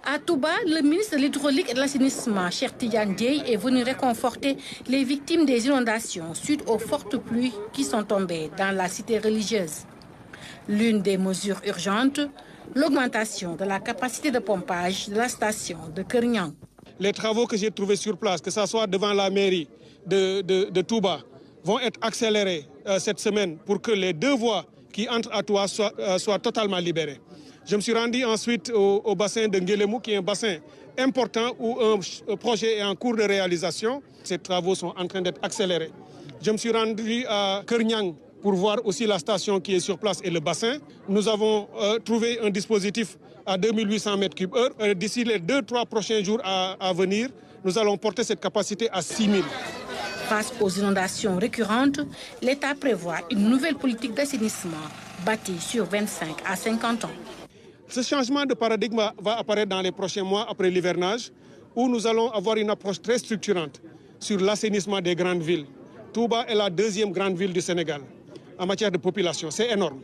À Touba, le ministre de l'Hydraulique et de l'Assainissement, Cheikh Tidiane Dièye, est venu réconforter les victimes des inondations suite aux fortes pluies qui sont tombées dans la cité religieuse. L'une des mesures urgentes, l'augmentation de la capacité de pompage de la station de Keur Niang. Les travaux que j'ai trouvés sur place, que ce soit devant la mairie de Touba, vont être accélérés cette semaine pour que les deux voies qui entrent à Touba soient totalement libérées. Je me suis rendu ensuite au bassin de Nguélémou, qui est un bassin important où un projet est en cours de réalisation. Ces travaux sont en train d'être accélérés. Je me suis rendu à Keur Niang pour voir aussi la station qui est sur place et le bassin. Nous avons trouvé un dispositif à 2800 m3/h. D'ici les 2-3 prochains jours à venir, nous allons porter cette capacité à 6000. Face aux inondations récurrentes, l'État prévoit une nouvelle politique d'assainissement bâtie sur 25 à 50 ans. Ce changement de paradigme va apparaître dans les prochains mois après l'hivernage, où nous allons avoir une approche très structurante sur l'assainissement des grandes villes. Touba est la deuxième grande ville du Sénégal en matière de population. C'est énorme.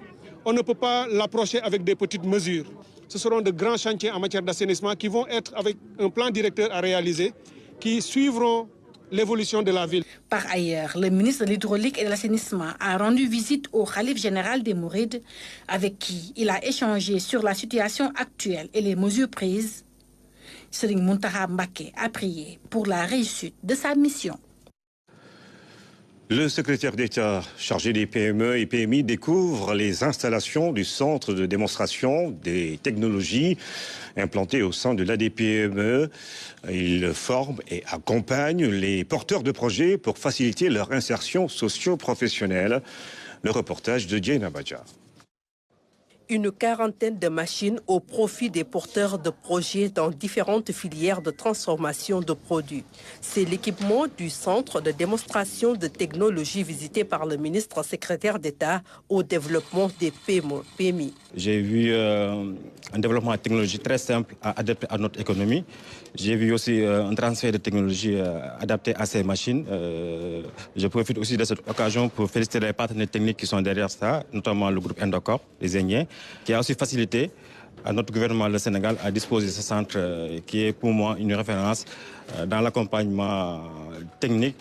On ne peut pas l'approcher avec des petites mesures. Ce seront de grands chantiers en matière d'assainissement qui vont être avec un plan directeur à réaliser, qui suivront l'évolution de la ville. Par ailleurs, le ministre de l'Hydraulique et de l'Assainissement a rendu visite au khalife général des Mourides, avec qui il a échangé sur la situation actuelle et les mesures prises. Serigne Mountakha Mbacké a prié pour la réussite de sa mission. Le secrétaire d'État chargé des PME et PMI découvre les installations du centre de démonstration des technologies implantées au sein de l'ADPME. Il forme et accompagne les porteurs de projets pour faciliter leur insertion socio-professionnelle. Le reportage de Diana Badja. Une quarantaine de machines au profit des porteurs de projets dans différentes filières de transformation de produits. C'est l'équipement du centre de démonstration de technologie visité par le ministre secrétaire d'État au développement des PMI. J'ai vu un développement de technologie très simple à adapter à notre économie. J'ai vu aussi un transfert de technologie adapté à ces machines. Je profite aussi de cette occasion pour féliciter les partenaires techniques qui sont derrière ça, notamment le groupe Endocop, les Indiens, qui a aussi facilité à notre gouvernement, le Sénégal, à disposer de ce centre qui est pour moi une référence dans l'accompagnement technique.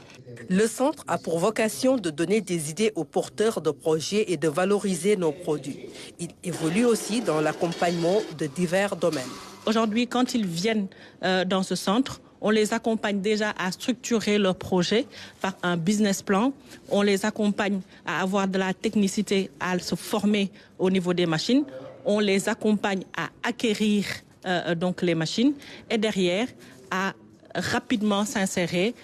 Le centre a pour vocation de donner des idées aux porteurs de projets et de valoriser nos produits. Il évolue aussi dans l'accompagnement de divers domaines. Aujourd'hui, quand ils viennent dans ce centre, on les accompagne déjà à structurer leur projet par un business plan. On les accompagne à avoir de la technicité, à se former au niveau des machines. On les accompagne à acquérir donc les machines et derrière à rapidement s'insérer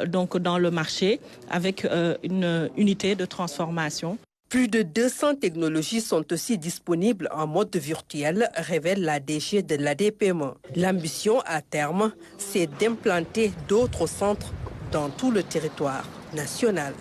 donc dans le marché avec une unité de transformation. Plus de 200 technologies sont aussi disponibles en mode virtuel, révèle la DG de l'ADPME. L'ambition à terme, c'est d'implanter d'autres centres dans tout le territoire national.